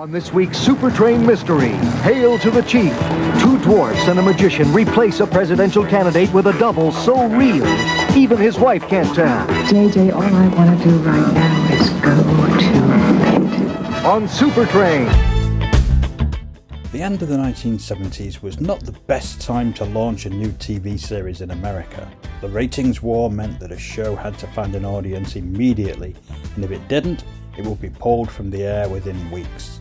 On this week's Supertrain mystery, Hail to the Chief. Two dwarfs and a magician replace a presidential candidate with a double so real, even his wife can't tell. JJ, all I want to do right now is go to bed. On Supertrain. The end of the 1970s was not the best time to launch a new TV series in America. The ratings war meant that a show had to find an audience immediately, and if it didn't, it would be pulled from the air within weeks.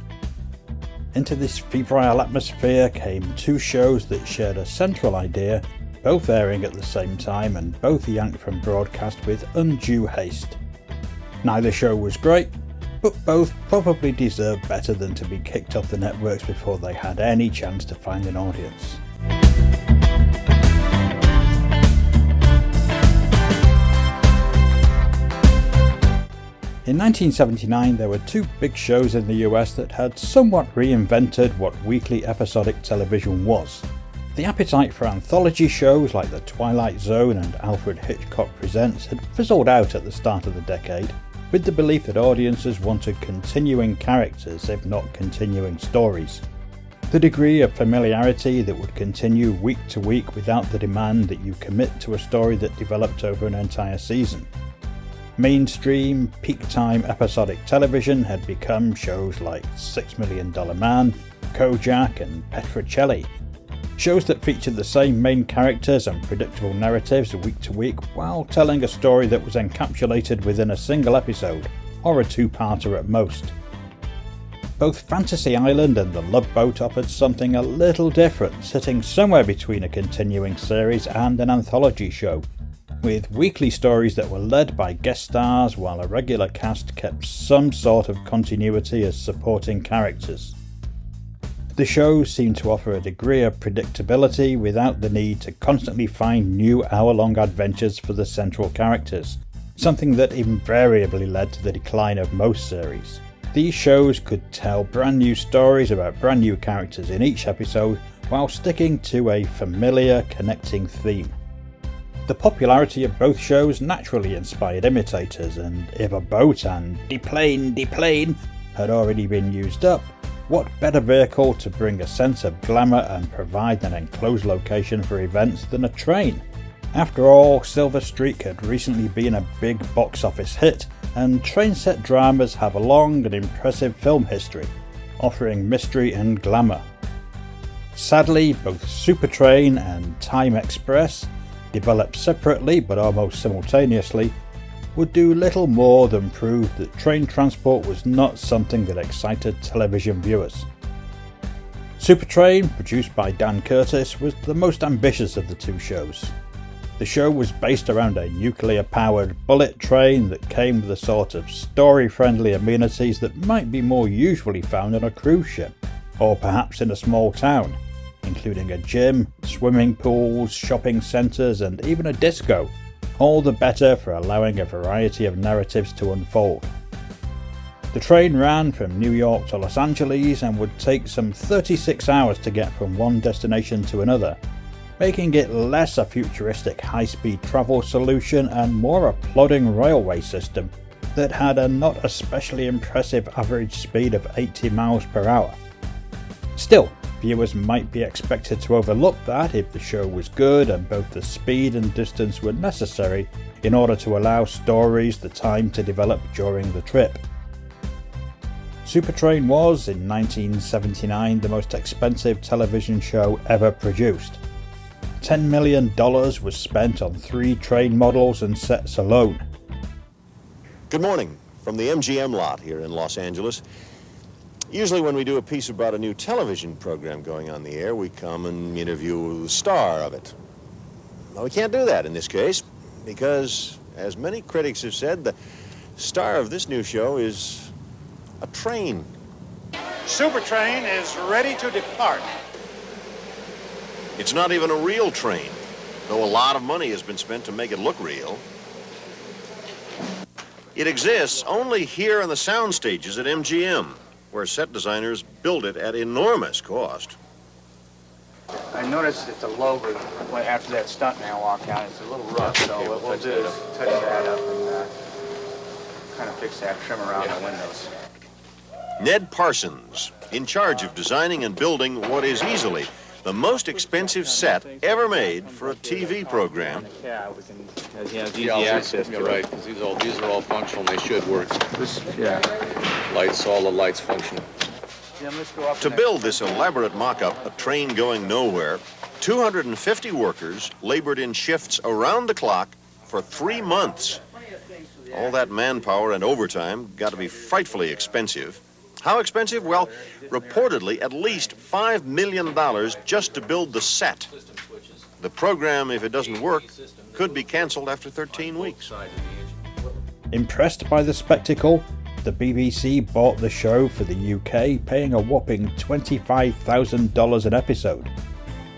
Into this febrile atmosphere came two shows that shared a central idea, both airing at the same time and both yanked from broadcast with undue haste. Neither show was great, but both probably deserved better than to be kicked off the networks before they had any chance to find an audience. In 1979, there were two big shows in the US that had somewhat reinvented what weekly episodic television was. The appetite for anthology shows like The Twilight Zone and Alfred Hitchcock Presents had fizzled out at the start of the decade, with the belief that audiences wanted continuing characters, if not continuing stories. The degree of familiarity that would continue week to week without the demand that you commit to a story that developed over an entire season. Mainstream, peak-time episodic television had become shows like $6 Million Man, Kojak and Petrocelli. Shows that featured the same main characters and predictable narratives week to week while telling a story that was encapsulated within a single episode, or a two-parter at most. Both Fantasy Island and The Love Boat offered something a little different, sitting somewhere between a continuing series and an anthology show, with weekly stories that were led by guest stars while a regular cast kept some sort of continuity as supporting characters. The shows seemed to offer a degree of predictability without the need to constantly find new hour-long adventures for the central characters, something that invariably led to the decline of most series. These shows could tell brand new stories about brand new characters in each episode while sticking to a familiar connecting theme. The popularity of both shows naturally inspired imitators, and if a boat and deplane had already been used up, what better vehicle to bring a sense of glamour and provide an enclosed location for events than a train? After all, Silver Streak had recently been a big box office hit, and train set dramas have a long and impressive film history, offering mystery and glamour. Sadly, both Supertrain and Time Express, developed separately but almost simultaneously, would do little more than prove that train transport was not something that excited television viewers. Supertrain, produced by Dan Curtis, was the most ambitious of the two shows. The show was based around a nuclear-powered bullet train that came with a sort of story-friendly amenities that might be more usually found on a cruise ship, or perhaps in a small town, including a gym, swimming pools, shopping centres and even a disco, all the better for allowing a variety of narratives to unfold. The train ran from New York to Los Angeles and would take some 36 hours to get from one destination to another, making it less a futuristic high-speed travel solution and more a plodding railway system that had a not especially impressive average speed of 80 miles per hour. Still, viewers might be expected to overlook that if the show was good and both the speed and distance were necessary in order to allow stories the time to develop during the trip. Supertrain was, in 1979, the most expensive television show ever produced. $10 million was spent on 3 train models and sets alone. Good morning from the MGM lot here in Los Angeles. Usually when we do a piece about a new television program going on the air, we come and interview the star of it. Well, we can't do that in this case because, as many critics have said, the star of this new show is a train. Supertrain is ready to depart. It's not even a real train, though a lot of money has been spent to make it look real. It exists only here on the sound stages at MGM, where set designers build it at enormous cost. I noticed that the logo, after that stuntman walked out, it's a little rough, so what we'll do is touch that up and kind of fix that trim around the windows. Ned Parsons, in charge of designing and building what is easily the most expensive set ever made for a TV program. Yeah, we can, he has easy Yeah, access to you're it. right, because these are all functional, and they should work. Yeah. Lights, all the lights function. Jim, let's go up To build this elaborate mock-up, a train going nowhere, 250 workers labored in shifts around the clock for 3 months. All that manpower and overtime got to be frightfully expensive. How expensive? Well, reportedly at least $5 million just to build the set. The program, if it doesn't work, could be canceled after 13 weeks. Impressed by the spectacle, the BBC bought the show for the UK, paying a whopping $25,000 an episode,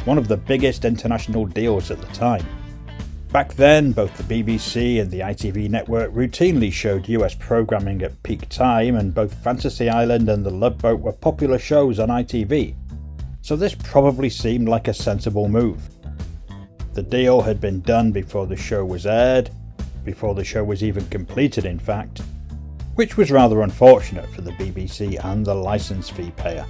one of the biggest international deals at the time. Back then, both the BBC and the ITV network routinely showed US programming at peak time, and both Fantasy Island and The Love Boat were popular shows on ITV, so this probably seemed like a sensible move. The deal had been done before the show was aired, before the show was even completed in fact, which was rather unfortunate for the BBC and the licence fee payer.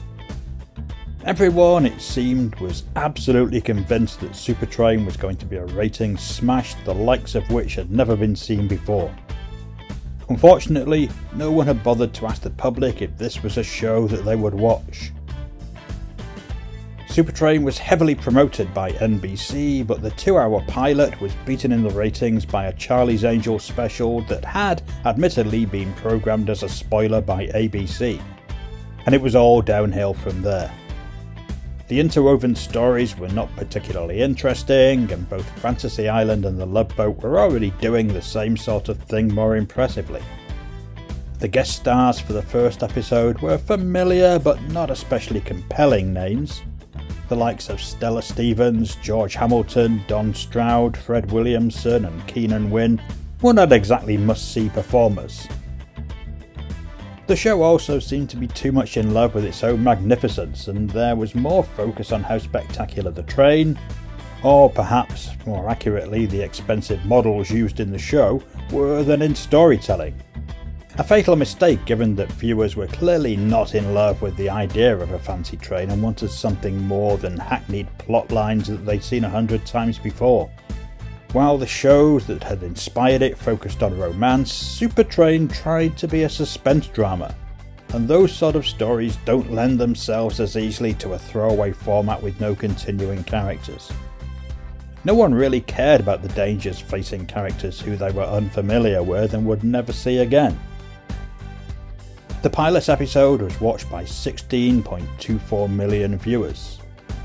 Everyone, it seemed, was absolutely convinced that Supertrain was going to be a ratings smash, the likes of which had never been seen before. Unfortunately, no one had bothered to ask the public if this was a show that they would watch. Supertrain was heavily promoted by NBC, but the 2-hour pilot was beaten in the ratings by a Charlie's Angels special that had admittedly been programmed as a spoiler by ABC, and it was all downhill from there. The interwoven stories were not particularly interesting, and both Fantasy Island and The Love Boat were already doing the same sort of thing more impressively. The guest stars for the first episode were familiar but not especially compelling names. The likes of Stella Stevens, George Hamilton, Don Stroud, Fred Williamson and Keenan Wynn were not exactly must-see performers. The show also seemed to be too much in love with its own magnificence, and there was more focus on how spectacular the train, or perhaps more accurately the expensive models used in the show, were than in storytelling. A fatal mistake given that viewers were clearly not in love with the idea of a fancy train and wanted something more than hackneyed plot lines that they'd seen 100 times before. While the shows that had inspired it focused on romance, Supertrain tried to be a suspense drama, and those sort of stories don't lend themselves as easily to a throwaway format with no continuing characters. No one really cared about the dangers facing characters who they were unfamiliar with and would never see again. The pilot episode was watched by 16.24 million viewers.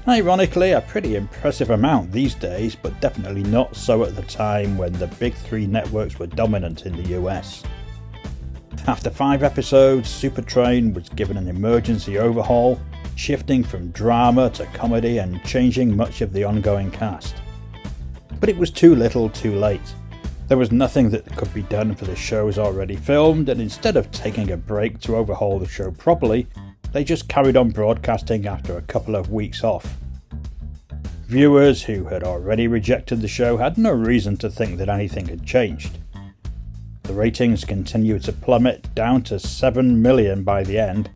Ironically, a pretty impressive amount these days, but definitely not so at the time when the big 3 networks were dominant in the US. After 5 episodes, Supertrain was given an emergency overhaul, shifting from drama to comedy and changing much of the ongoing cast. But it was too little too late. There was nothing that could be done for the shows already filmed, and instead of taking a break to overhaul the show properly, they just carried on broadcasting after a couple of weeks off. Viewers who had already rejected the show had no reason to think that anything had changed. The ratings continued to plummet down to 7 million by the end,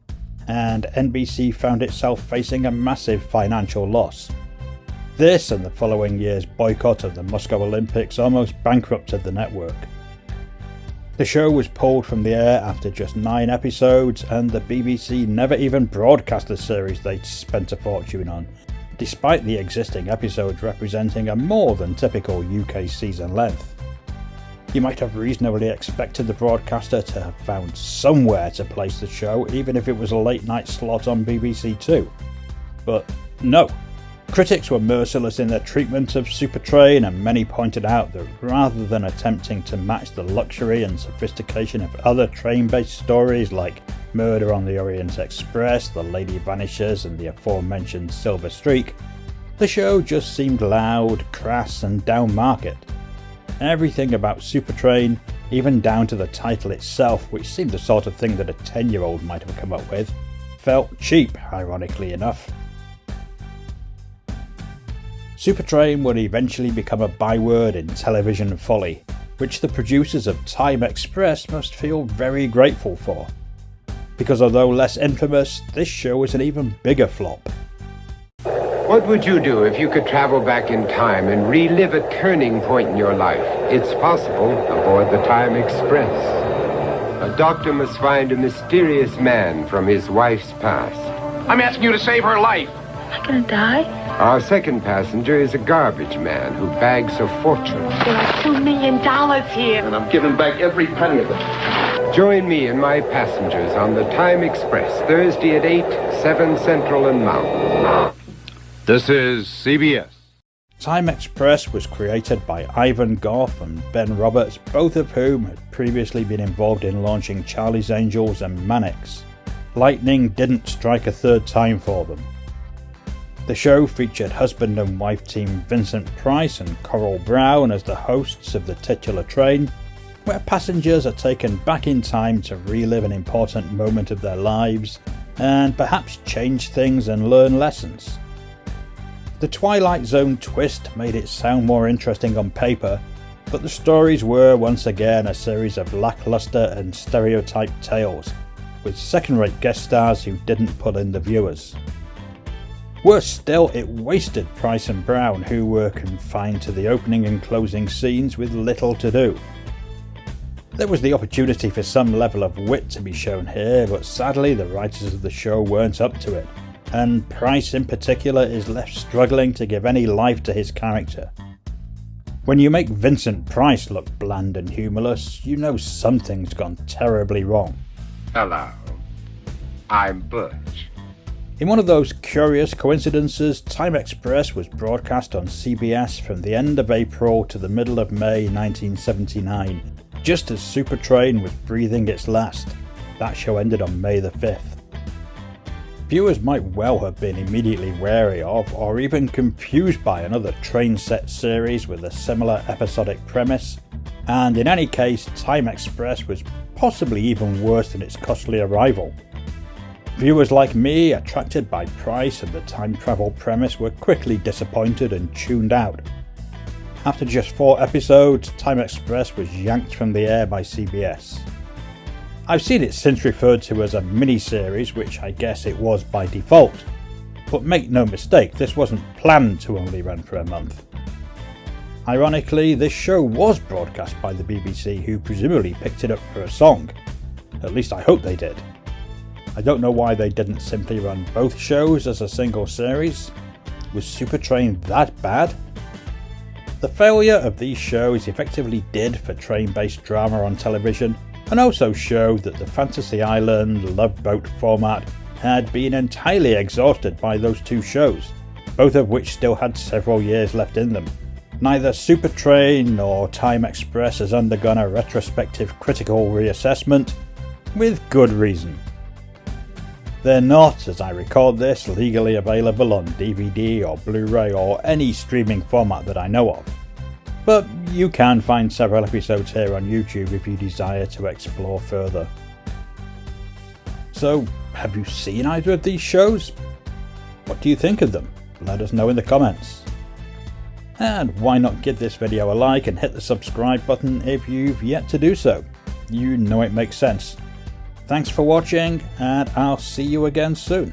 and NBC found itself facing a massive financial loss. This and the following year's boycott of the Moscow Olympics almost bankrupted the network. The show was pulled from the air after just 9 episodes, and the BBC never even broadcast the series they'd spent a fortune on, despite the existing episodes representing a more than typical UK season length. You might have reasonably expected the broadcaster to have found somewhere to place the show, even if it was a late night slot on BBC Two. But no. Critics were merciless in their treatment of Supertrain, and many pointed out that rather than attempting to match the luxury and sophistication of other train-based stories like Murder on the Orient Express, The Lady Vanishes and the aforementioned Silver Streak, the show just seemed loud, crass and down-market. Everything about Supertrain, even down to the title itself, which seemed the sort of thing that a 10-year-old might have come up with, felt cheap, ironically enough. Supertrain would eventually become a byword in television folly, which the producers of Time Express must feel very grateful for. because although less infamous, this show was an even bigger flop. What would you do if you could travel back in time and relive a turning point in your life? It's possible aboard the Time Express. A doctor must find a mysterious man from his wife's past. I'm asking you to save her life. Am I gonna die? Our second passenger is a garbage man who bags a fortune. There are $2 million here. And I'm giving back every penny of it. Join me and my passengers on the Time Express, Thursday at 8, 7 Central and Mountain. This is CBS. Time Express was created by Ivan Goff and Ben Roberts, both of whom had previously been involved in launching Charlie's Angels and Mannix. Lightning didn't strike a third time for them. The show featured husband and wife team Vincent Price and Coral Brown as the hosts of the titular train, where passengers are taken back in time to relive an important moment of their lives and perhaps change things and learn lessons. The Twilight Zone twist made it sound more interesting on paper, but the stories were once again a series of lackluster and stereotyped tales, with second-rate guest stars who didn't pull in the viewers. Worse still, it wasted Price and Brown, who were confined to the opening and closing scenes with little to do. There was the opportunity for some level of wit to be shown here, but sadly the writers of the show weren't up to it, and Price in particular is left struggling to give any life to his character. When you make Vincent Price look bland and humourless, you know something's gone terribly wrong. Hello, I'm Butch. In one of those curious coincidences, Time Express was broadcast on CBS from the end of April to the middle of May 1979, just as Supertrain was breathing its last. That show ended on May the 5th. Viewers might well have been immediately wary of, or even confused by, another train set series with a similar episodic premise, and in any case, Time Express was possibly even worse than its costlier rival. Viewers like me, attracted by Price and the time travel premise, were quickly disappointed and tuned out. After just 4 episodes, Time Express was yanked from the air by CBS. I've seen it since referred to as a mini-series, which I guess it was by default. But make no mistake, this wasn't planned to only run for a month. Ironically, this show was broadcast by the BBC, who presumably picked it up for a song. At least I hope they did. I don't know why they didn't simply run both shows as a single series. Was Supertrain that bad? The failure of these shows effectively did for train-based drama on television, and also showed that the Fantasy Island Love Boat format had been entirely exhausted by those 2 shows, both of which still had several years left in them. Neither Supertrain nor Time Express has undergone a retrospective critical reassessment, with good reason. They're not, as I record this, legally available on DVD or Blu-ray or any streaming format that I know of. But you can find several episodes here on YouTube if you desire to explore further. So, have you seen either of these shows? What do you think of them? Let us know in the comments. And why not give this video a like and hit the subscribe button if you've yet to do so? You know it makes sense. Thanks for watching, and I'll see you again soon.